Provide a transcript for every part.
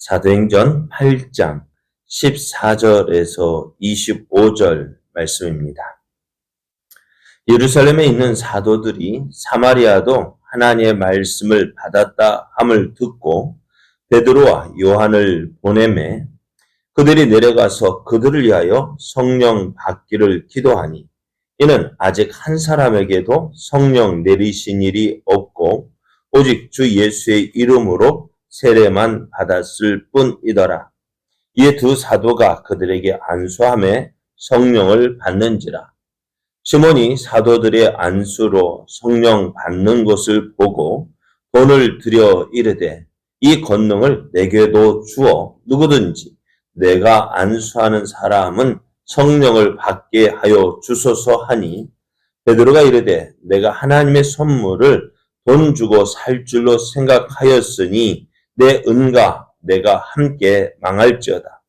사도행전 8장 14절에서 25절 말씀입니다. 예루살렘에 있는 사도들이 사마리아도 하나님의 말씀을 받았다 함을 듣고 베드로와 요한을 보내매 그들이 내려가서 그들을 위하여 성령 받기를 기도하니 이는 아직 한 사람에게도 성령 내리신 일이 없고 오직 주 예수의 이름으로 세례만 받았을 뿐이더라. 이에 두 사도가 그들에게 안수하며 성령을 받는지라. 시몬이 사도들의 안수로 성령 받는 것을 보고 돈을 들여 이르되 이 권능을 내게도 주어 누구든지 내가 안수하는 사람은 성령을 받게 하여 주소서 하니 베드로가 이르되 내가 하나님의 선물을 돈 주고 살 줄로 생각하였으니 내 은과 내가 함께 망할지어다.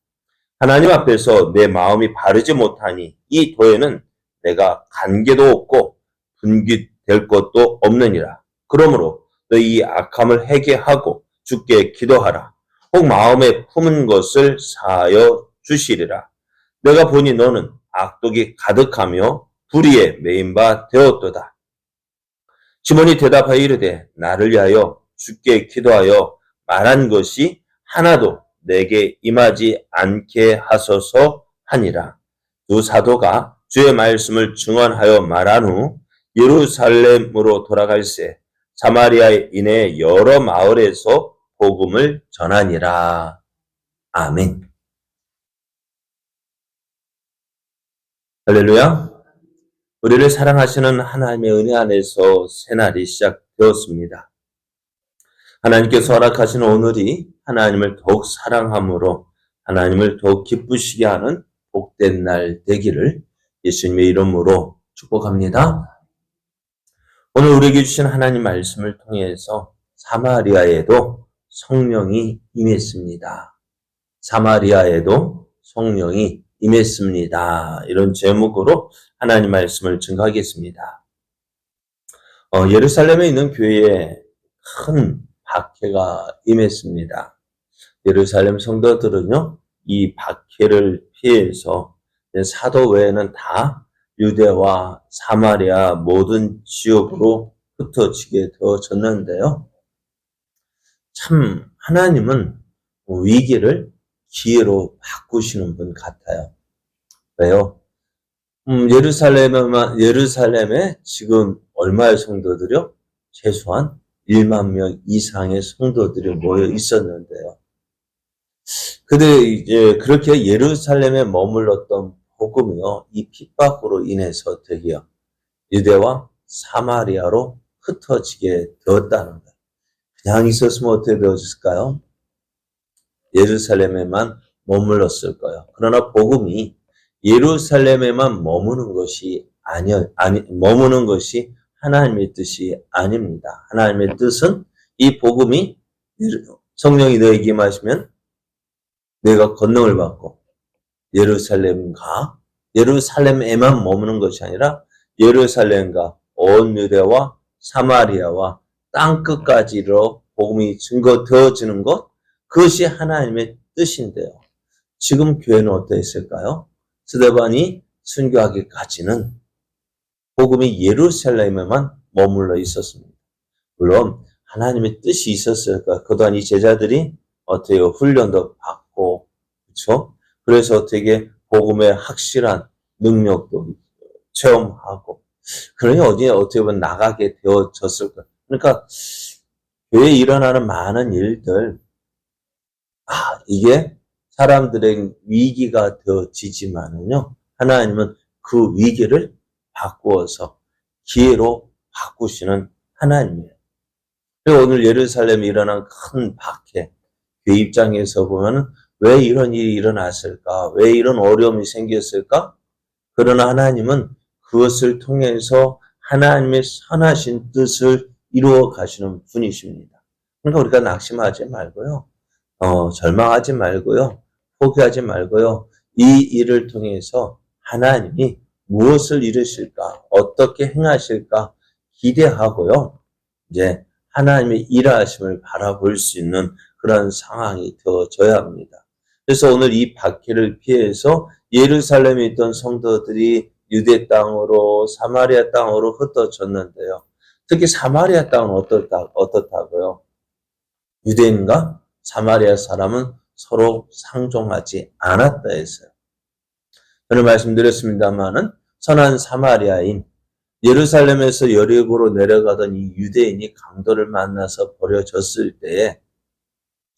하나님 앞에서 내 마음이 바르지 못하니 이 도에는 내가 관계도 없고 분깃될 것도 없느니라. 그러므로 너희 이 악함을 회개하고 주께 기도하라. 혹 마음에 품은 것을 사하여 주시리라. 내가 보니 너는 악독이 가득하며 불의에 매인 바 되었도다. 시몬이 대답하여 이르되 나를 위하여 주께 기도하여 말한 것이 하나도 내게 임하지 않게 하소서 하니라. 두 사도가 주의 말씀을 증언하여 말한 후 예루살렘으로 돌아갈새 사마리아 이내 여러 마을에서 복음을 전하니라. 아멘. 할렐루야. 우리를 사랑하시는 하나님의 은혜 안에서 새날이 시작되었습니다. 하나님께서 허락하신 오늘이 하나님을 더욱 사랑함으로 하나님을 더욱 기쁘시게 하는 복된 날 되기를 예수님의 이름으로 축복합니다. 오늘 우리에게 주신 하나님 말씀을 통해서 사마리아에도 성령이 임했습니다. 사마리아에도 성령이 임했습니다. 이런 제목으로 하나님 말씀을 증거하겠습니다. 예루살렘에 있는 교회에 큰 박해가 임했습니다. 예루살렘 성도들은요, 이 박해를 피해서 사도 외에는 다 유대와 사마리아 모든 지역으로 흩어지게 되어졌는데요. 참 하나님은 위기를 기회로 바꾸시는 분 같아요. 왜요? 예루살렘에 지금 얼마의 성도들이요? 최소한 1만 명 이상의 성도들이 모여 있었는데요. 근데 이제 그렇게 예루살렘에 머물렀던 복음이요, 이 핍박으로 인해서 되게요, 유대와 사마리아로 흩어지게 되었다는 거예요. 그냥 있었으면 어떻게 되었을까요? 예루살렘에만 머물렀을 거예요. 그러나 복음이 예루살렘에만 머무는 것이 머무는 것이 하나님의 뜻이 아닙니다. 하나님의 뜻은 이 복음이 성령이 너에게 임하시면 내가 권능을 받고 예루살렘에만 머무는 것이 아니라 예루살렘과 온 유대와 사마리아와 땅끝까지로 복음이 증거되어지는 것, 그것이 하나님의 뜻인데요. 지금 교회는 어떠했을까요? 스데반이 순교하기까지는 복음이 예루살렘에만 머물러 있었습니다. 물론 하나님의 뜻이 있었을까? 그동안 이 제자들이 어떻게 훈련도 받고, 그렇죠? 그래서 어떻게 복음의 확실한 능력도 체험하고, 그러니 어떻게 보면 나가게 되어졌을까? 그러니까 교회에 일어나는 많은 일들, 이게 사람들의 위기가 되어지지만은요, 하나님은 그 위기를 바꾸어서 기회로 바꾸시는 하나님이에요. 그리고 오늘 예루살렘에 일어난 큰 박해, 교회 입장에서 보면 왜 이런 일이 일어났을까? 왜 이런 어려움이 생겼을까? 그러나 하나님은 그것을 통해서 하나님의 선하신 뜻을 이루어 가시는 분이십니다. 그러니까 우리가 낙심하지 말고요. 절망하지 말고요. 포기하지 말고요. 이 일을 통해서 하나님이 무엇을 이루실까? 어떻게 행하실까? 기대하고요. 이제 하나님의 일하심을 바라볼 수 있는 그런 상황이 되어져야 합니다. 그래서 오늘 이 박해를 피해서 예루살렘에 있던 성도들이 유대 땅으로 사마리아 땅으로 흩어졌는데요. 특히 사마리아 땅은 어떻다고요? 유대인과 사마리아 사람은 서로 상종하지 않았다 했어요. 저는 말씀드렸습니다마는 선한 사마리아인 예루살렘에서 여리고로 내려가던 이 유대인이 강도를 만나서 버려졌을 때에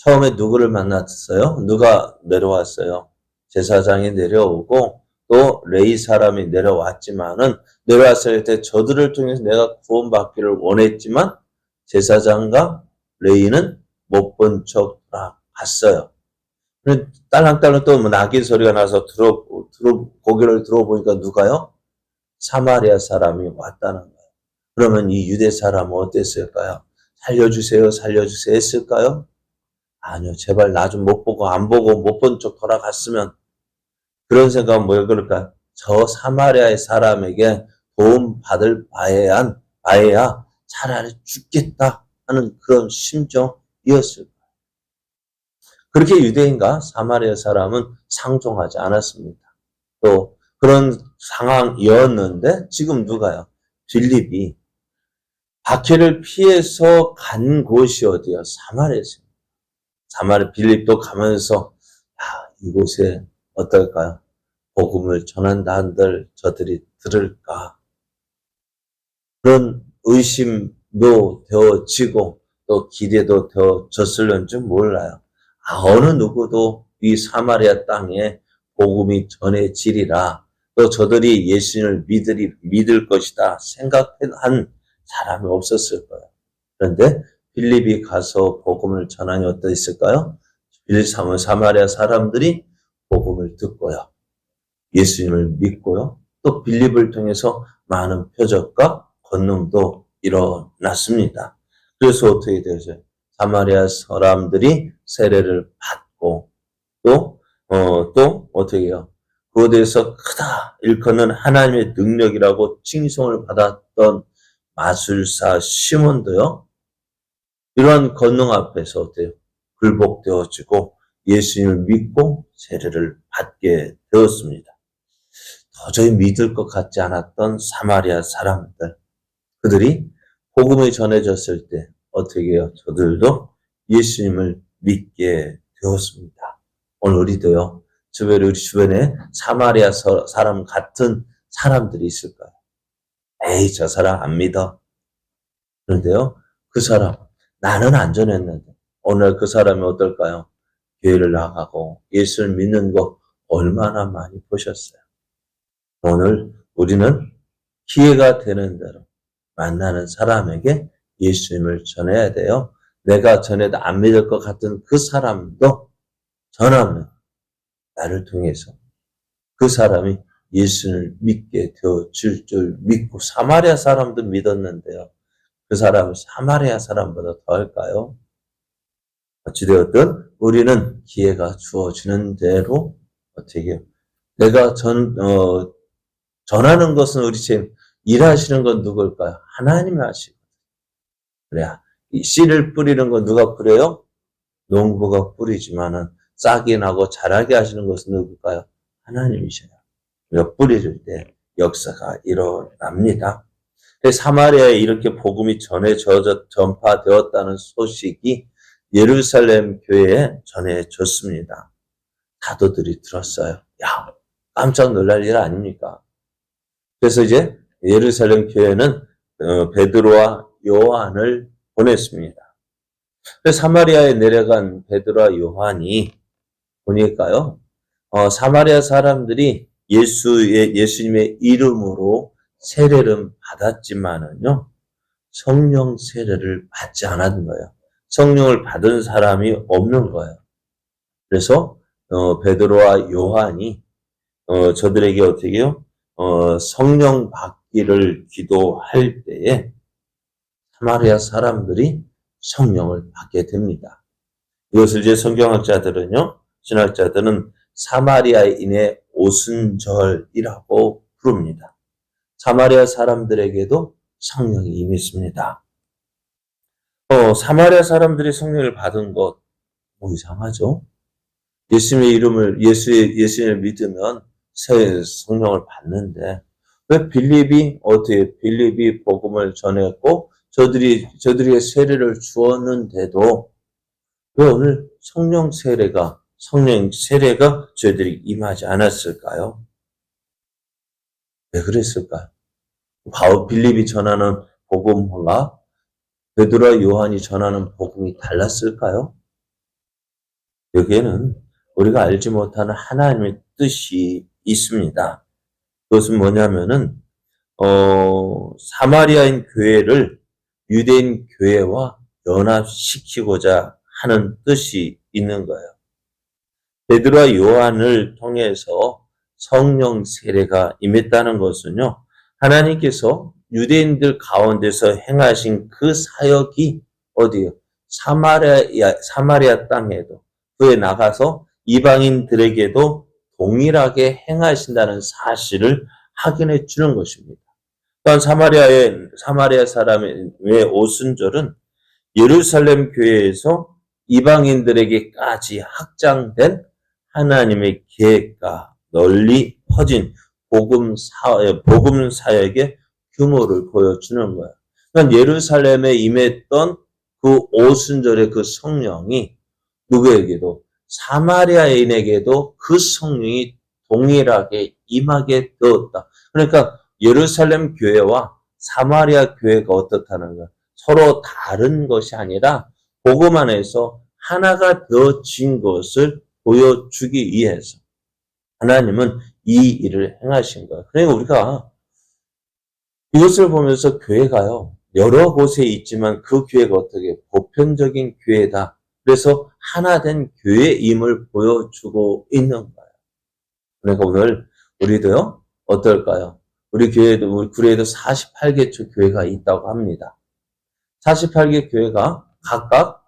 처음에 누구를 만났어요? 누가 내려왔어요? 제사장이 내려오고 또 레위 사람이 내려왔지만은 내려왔을 때 저들을 통해서 내가 구원받기를 원했지만 제사장과 레위는 못 본 척 갔어요. 딸랑딸랑 또 낙인 소리가 나서 고개를 들어보니까 누가요? 사마리아 사람이 왔다는 거예요. 그러면 이 유대 사람은 어땠을까요? 살려주세요, 살려주세요 했을까요? 아니요, 제발 나 좀 못 보고 안 보고 못 본 척 돌아갔으면. 그런 생각은 뭐 그럴까요? 저 사마리아의 사람에게 도움 받을 바에야 차라리 죽겠다 하는 그런 심정이었을 거예요. 그렇게 유대인과 사마리아 사람은 상종하지 않았습니다. 또 그런 상황이었는데 지금 누가요? 빌립이 박해를 피해서 간 곳이 어디요? 사마리아였습니다. 사마리아 빌립도 가면서 이곳에 어떨까요? 복음을 전한다 한들 저들이 들을까? 그런 의심도 되어지고 또 기대도 되어졌을는지 몰라요. 어느 누구도 이 사마리아 땅에 복음이 전해지리라. 또 저들이 예수님을 믿을 것이다 생각한 사람이 없었을 거예요. 그런데 빌립이 가서 복음을 전하니 어떠했을까요? 사마리아 사람들이 복음을 듣고요. 예수님을 믿고요. 또 빌립을 통해서 많은 표적과 권능도 일어났습니다. 그래서 어떻게 되죠? 사마리아 사람들이 세례를 받고 또 어떻게 해요? 그곳에서 크다 일컫는 하나님의 능력이라고 칭송을 받았던 마술사 시몬도요. 이러한 권능 앞에서 어때요? 굴복되어지고 예수님을 믿고 세례를 받게 되었습니다. 도저히 믿을 것 같지 않았던 사마리아 사람들, 그들이 복음이 전해졌을 때 어떻게 해요? 저들도 예수님을 믿게 되었습니다. 오늘 우리도요, 우리 주변에 사마리아 사람 같은 사람들이 있을까요? 에이, 저 사람 안 믿어. 그런데요, 그 사람, 나는 안 전했는데, 오늘 그 사람이 어떨까요? 교회를 나가고 예수를 믿는 거 얼마나 많이 보셨어요. 오늘 우리는 기회가 되는 대로 만나는 사람에게 예수님을 전해야 돼요. 내가 전해도 안 믿을 것 같은 그 사람도 전하면 나를 통해서 그 사람이 예수를 믿게 되어질 줄 믿고 사마리아 사람도 믿었는데요. 그 사람은 사마리아 사람보다 더할까요? 어찌되었든 우리는 기회가 주어지는 대로 어떻게 해요? 내가 전하는 것은 우리 지금 일하시는 건 누굴까요? 하나님이 하시고. 그래야 이 씨를 뿌리는 건 누가 뿌려요? 농부가 뿌리지만은 싹이 나고 자라게 하시는 것은 누굴까요? 하나님이셔요. 우리가 뿌려줄 때 역사가 일어납니다. 사마리아에 이렇게 복음이 전파되었다는 소식이 예루살렘 교회에 전해졌습니다. 사도들이 들었어요. 야, 깜짝 놀랄 일 아닙니까? 그래서 이제 예루살렘 교회는 베드로와 요한을 보냈습니다. 사마리아에 내려간 베드로와 요한이 보니까요, 사마리아 사람들이 예수님의 이름으로 세례를 받았지만은요, 성령 세례를 받지 않았는 거예요. 성령을 받은 사람이 없는 거예요. 그래서 베드로와 요한이 저들에게 어떻게 해요? 성령 받기를 기도할 때에 사마리아 사람들이 성령을 받게 됩니다. 이것을 이제 성경학자들은요, 신학자들은 사마리아인의 오순절이라고 부릅니다. 사마리아 사람들에게도 성령이 임했습니다. 사마리아 사람들이 성령을 받은 것, 뭐 이상하죠? 예수님을 믿으면 새 성령을 받는데, 왜 빌립이 복음을 전했고, 저들에게 세례를 주었는데도, 왜 오늘 성령 세례가 저희들이 임하지 않았을까요? 왜 그랬을까요? 빌립이 전하는 복음과 베드로와 요한이 전하는 복음이 달랐을까요? 여기에는 우리가 알지 못하는 하나님의 뜻이 있습니다. 그것은 뭐냐면은, 사마리아인 교회를 유대인 교회와 연합시키고자 하는 뜻이 있는 거예요. 베드로와 요한을 통해서 성령 세례가 임했다는 것은요, 하나님께서 유대인들 가운데서 행하신 그 사역이 어디요? 사마리아 땅에도, 그에 나가서 이방인들에게도 동일하게 행하신다는 사실을 확인해 주는 것입니다. 또한 사마리아 사람의 오순절은 예루살렘 교회에서 이방인들에게까지 확장된 하나님의 계획과 널리 퍼진 복음 사역의 규모를 보여주는 거예요. 그러니까 예루살렘에 임했던 그 오순절의 그 성령이 누구에게도, 사마리아인에게도 그 성령이 동일하게 임하게 되었다. 그러니까 예루살렘 교회와 사마리아 교회가 어떻다는 거야? 서로 다른 것이 아니라 복음 안에서 하나가 되어진 것을 보여주기 위해서 하나님은 이 일을 행하신 거예요. 그러니까 우리가 이것을 보면서 교회가요, 여러 곳에 있지만 그 교회가 어떻게 보편적인 교회다. 그래서 하나된 교회임을 보여주고 있는 거예요. 그러니까 오늘 우리도요, 어떨까요? 우리 구례에도 48개 교회가 있다고 합니다. 48개 교회가 각각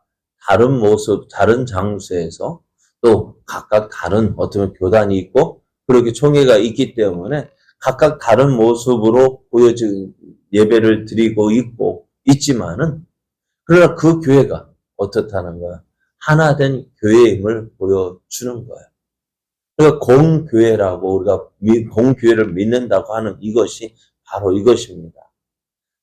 다른 모습, 다른 장소에서 또 각각 다른 어떤 교단이 있고, 그렇게 총회가 있기 때문에 각각 다른 모습으로 보여진 예배를 드리고 있지만은, 그러나 그 교회가 어떻다는 거야? 하나된 교회임을 보여주는 거예요. 그러니까 공교회라고, 우리가 공교회를 믿는다고 하는 이것이 바로 이것입니다.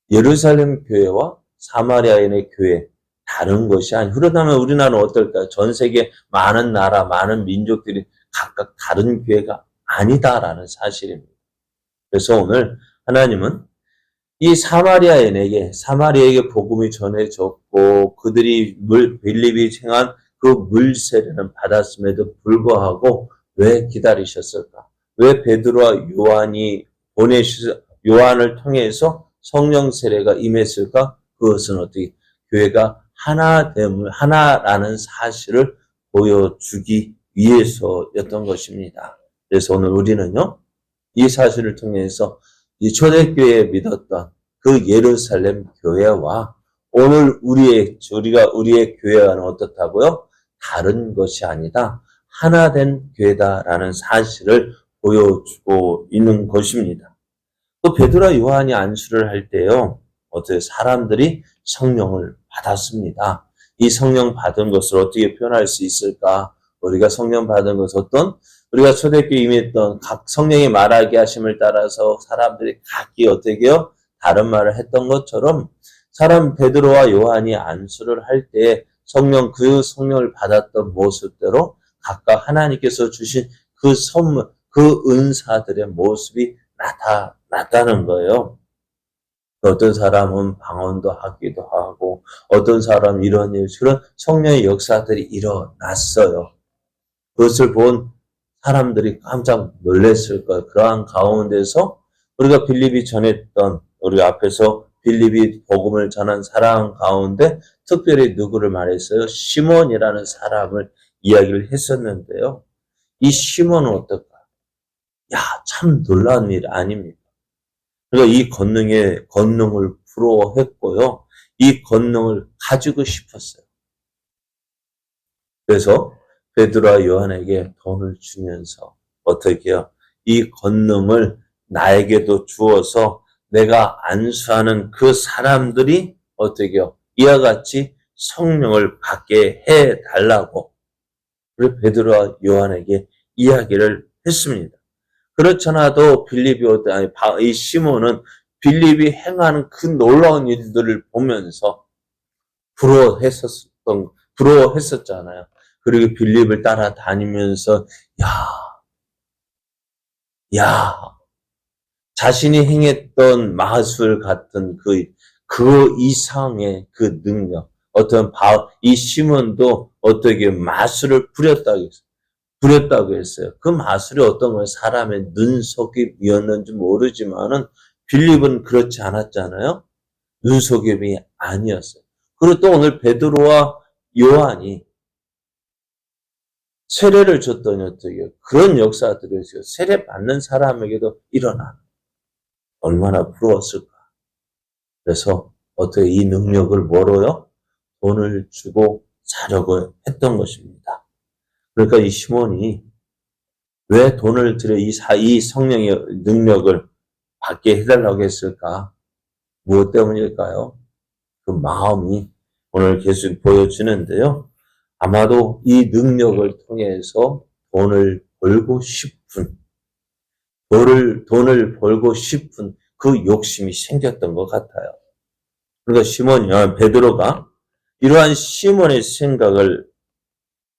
예루살렘 교회와 사마리아인의 교회, 다른 것이 아니고, 그렇다면 우리나라는 어떨까요? 전 세계 많은 나라, 많은 민족들이 각각 다른 교회가 아니다라는 사실입니다. 그래서 오늘 하나님은 이 사마리아에게 복음이 전해졌고, 그들이 빌립이 행한 그 물세례는 받았음에도 불구하고 왜 기다리셨을까? 왜 베드로와 요한을 통해서 성령 세례가 임했을까? 그것은 어떻게 교회가 하나라는 사실을 보여주기 위해서였던 것입니다. 그래서 오늘 우리는요, 이 사실을 통해서 이 초대교회에 믿었던 그 예루살렘 교회와 오늘 우리의 교회와는 어떻다고요? 다른 것이 아니다. 하나된 교회다라는 사실을 보여주고 있는 것입니다. 또 베드로와 요한이 안수를 할 때요, 어떻게 사람들이 성령을 받았습니다. 이 성령 받은 것을 어떻게 표현할 수 있을까? 우리가 성령 받은 것은 우리가 초대교회에 임했던 각 성령이 말하게 하심을 따라서 사람들이 각기 어떻게요? 다른 말을 했던 것처럼 베드로와 요한이 안수를 할 때 그 성령을 받았던 모습대로 각각 하나님께서 주신 그 선물, 그 은사들의 모습이 나타났다는 거예요. 어떤 사람은 방언도 하기도 하고, 어떤 사람은 그런 성령의 역사들이 일어났어요. 그것을 본 사람들이 깜짝 놀랐을 거예요. 그러한 가운데서 우리가 우리가 앞에서 빌립이 복음을 전한 사람 가운데 특별히 누구를 말했어요? 시몬이라는 사람을 이야기를 했었는데요. 이 시몬은 어떨까? 참 놀라운 일 아닙니까? 그러니까 이 권능을 부러워했고요. 이 권능을 가지고 싶었어요. 그래서 베드로와 요한에게 돈을 주면서 어떻게 해요? 이 권능을 나에게도 주어서 내가 안수하는 그 사람들이 어떻게 해요? 이와 같이 성령을 받게 해달라고 그리고 베드로와 요한에게 이야기를 했습니다. 그렇잖아도 이 시몬은 빌립이 행하는 그 놀라운 일들을 보면서 부러워했었잖아요. 그리고 빌립을 따라다니면서, 야, 자신이 행했던 마술 같은 그 이상의 그 능력, 이 시몬도 어떻게 마술을 부렸다고 했어요. 그 마술이 어떤 건 사람의 눈속임이었는지 모르지만은 빌립은 그렇지 않았잖아요. 눈속임이 아니었어요. 그리고 또 오늘 베드로와 요한이 세례를 줬더니 어떻게 그런 역사들이 있어요. 세례 받는 사람에게도 일어나. 얼마나 부러웠을까. 그래서 어떻게 이 능력을 뭐로요? 돈을 주고 사려고 했던 것입니다. 그러니까 이 시몬이 왜 돈을 들여 이 성령의 능력을 받게 해달라고 했을까? 무엇 때문일까요? 그 마음이 오늘 계속 보여지는데요. 아마도 이 능력을 통해서 돈을 벌고 싶은 그 욕심이 생겼던 것 같아요. 그러니까 베드로가 이러한 시몬의 생각을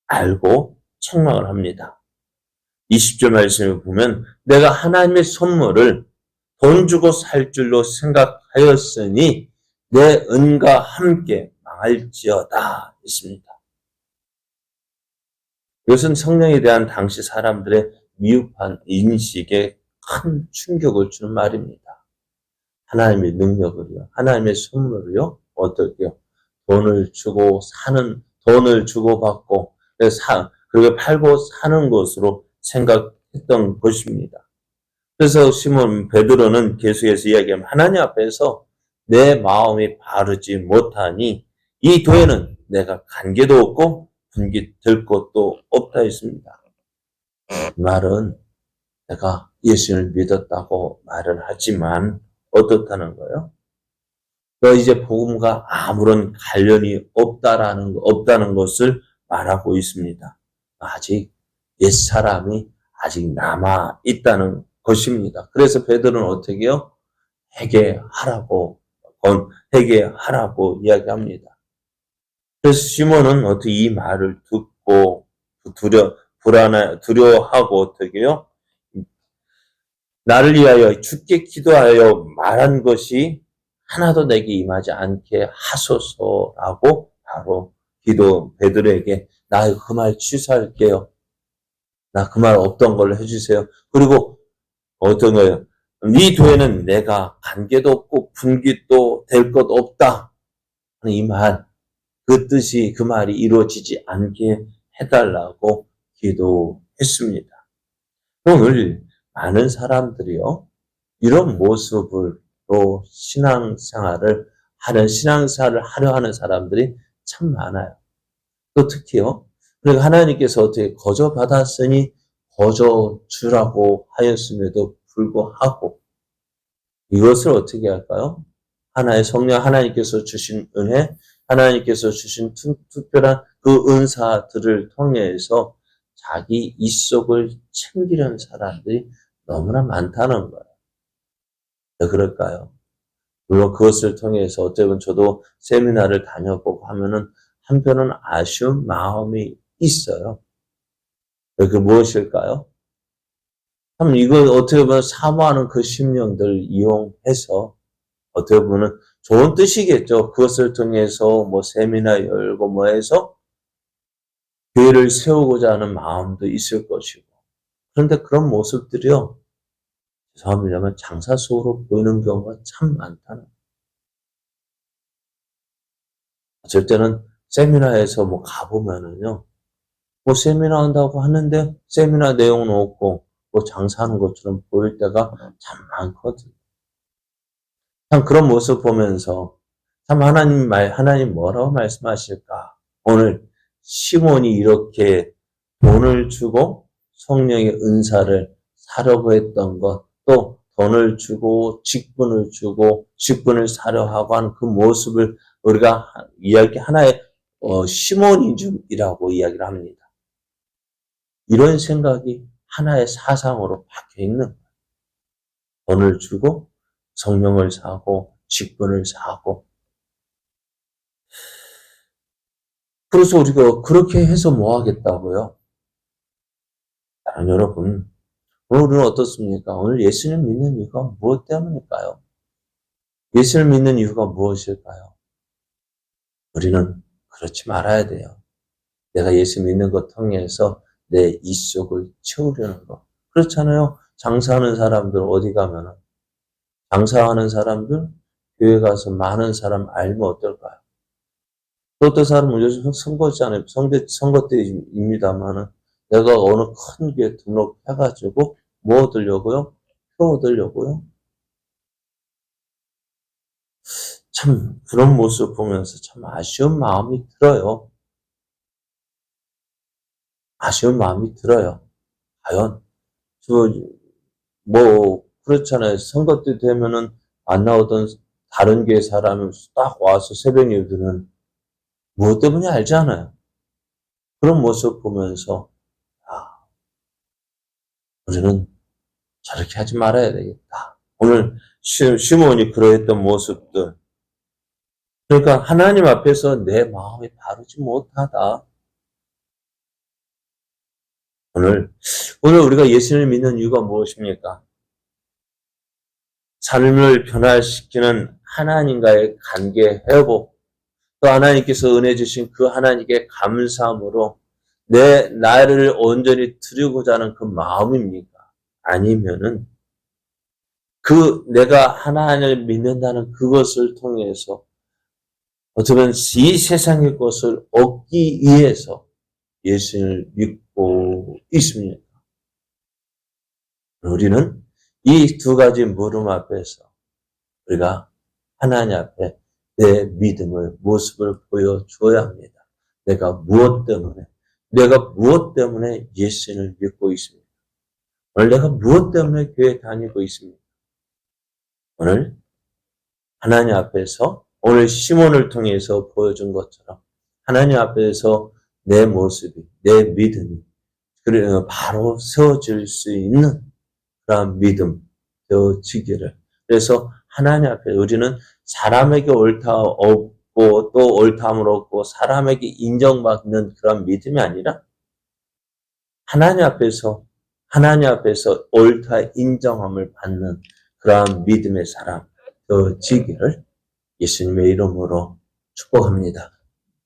알고 책망을 합니다. 20절 말씀을 보면 내가 하나님의 선물을 돈 주고 살 줄로 생각하였으니 내 은과 함께 망할지어다 했습니다. 이것은 성령에 대한 당시 사람들의 미흡한 인식에 큰 충격을 주는 말입니다. 하나님의 능력을요, 하나님의 선물을요, 어떻게요? 돈을 주고 받고, 그리고 팔고 사는 것으로 생각했던 것입니다. 그래서 베드로는 계속해서 이야기하면 하나님 앞에서 내 마음이 바르지 못하니 이 도에는 내가 관계도 없고 분깃 들 것도 없다 했습니다. 이 말은 내가 예수를 믿었다고 말을 하지만 어떻다는 거예요? 너 이제 복음과 아무런 관련이 없다는 것을 말하고 있습니다. 아직 옛사람이 아직 남아 있다는 것입니다. 그래서 베드로는 어떻게 해요? 회개하라고 이야기합니다. 그래서 시몬은 어떻게 이 말을 듣고 두려워하고 어떻게 해요? 나를 위하여 주께 기도하여 말한 것이 하나도 내게 임하지 않게 하소서라고 바로 베드로에게 나 그 말 취소할게요. 나 그 말 없던 걸로 해주세요. 그리고 어떤 거예요? 네 도에는 내가 관계도 없고 분깃도 될 것 없다. 이 말, 그 말이 이루어지지 않게 해달라고 기도했습니다. 오늘 많은 사람들이요, 이런 모습으로 신앙생활을 하려 하는 사람들이 참 많아요. 또 특히요, 그리고 하나님께서 어떻게 거저 받았으니 거저 주라고 하였음에도 불구하고 이것을 어떻게 할까요? 하나님께서 주신 은혜, 하나님께서 주신 특별한 그 은사들을 통해서 자기 입속을 챙기려는 사람들이 너무나 많다는 거예요. 왜 그럴까요? 물론 그것을 통해서 어쩌면 저도 세미나를 다녀보고 하면은 한편은 아쉬운 마음이 있어요. 그 무엇일까요? 참 이거 어떻게 보면 사모하는 그 심령들 이용해서 어떻게 보면 좋은 뜻이겠죠. 그것을 통해서 뭐 세미나 열고 해서 교회를 세우고자 하는 마음도 있을 것이고. 그런데 그런 모습들이요, 죄송합니다만 장사 속으로 보이는 경우가 참 많다는. 어쩔 때는 세미나에서 가보면은요, 세미나 한다고 하는데 세미나 내용은 없고 장사하는 것처럼 보일 때가 참 많거든요. 참 그런 모습 보면서 참 하나님 뭐라고 말씀하실까? 오늘 시몬이 이렇게 돈을 주고 성령의 은사를 사려고 했던 것, 또 돈을 주고 직분을 사려 하고 하는 그 모습을 우리가 하나의 시몬이즘이라고 이야기를 합니다. 이런 생각이 하나의 사상으로 박혀 있는 거예요. 돈을 주고 성령을 사고 직분을 사고. 그래서 우리가 그렇게 해서 뭐 하겠다고요? 여러분, 오늘은 어떻습니까? 오늘 예수님 믿는 이유가 무엇 때문일까요? 예수를 믿는 이유가 무엇일까요? 우리는 그렇지 말아야 돼요. 내가 예수 믿는 것 통해서 내 입속을 채우려는 거. 그렇잖아요. 장사하는 사람들 어디 가면은 장사하는 사람들 교회 가서 많은 사람 알면 어떨까요? 또 어떤 사람은 요즘 선거잖아요. 선거 때입니다만은 내가 어느 큰 교회 등록해가지고 뭐 얻으려고요? 표 얻으려고요? 참 그런 모습 보면서 참 아쉬운 마음이 들어요. 아쉬운 마음이 들어요. 과연 뭐 그렇잖아요. 선거 때 되면은 안 나오던 다른 교회 사람이 딱 와서 새벽 예배드리는 무엇 때문에 알지 않아요. 그런 모습 보면서 아, 우리는 저렇게 하지 말아야 되겠다. 오늘 시몬이 그러했던 모습들. 그러니까 하나님 앞에서 내 마음이 바르지 못하다. 오늘 우리가 예수님을 믿는 이유가 무엇입니까? 삶을 변화시키는 하나님과의 관계 회복, 또 하나님께서 은혜 주신 그 하나님께 감사함으로 나를 온전히 드리고자 하는 그 마음입니까? 아니면은 내가 하나님을 믿는다는 그것을 통해서 어쩌면 이 세상의 것을 얻기 위해서 예수를 믿고 있습니다. 우리는 이 두 가지 물음 앞에서 우리가 하나님 앞에 내 믿음의 모습을 보여줘야 합니다. 내가 무엇 때문에 예수를 믿고 있습니다. 오늘 내가 무엇 때문에 교회 다니고 있습니다. 오늘 하나님 앞에서 오늘 시몬을 통해서 보여준 것처럼 하나님 앞에서 내 모습이, 내 믿음이 바로 세워질 수 있는 그런 믿음 되어지기를. 그래서 하나님 앞에 우리는 사람에게 옳다 없고 또 옳다함을 얻고 사람에게 인정받는 그런 믿음이 아니라 하나님 앞에서 옳다 인정함을 받는 그러한 믿음의 사람 되어지기를 예수님의 이름으로 축복합니다.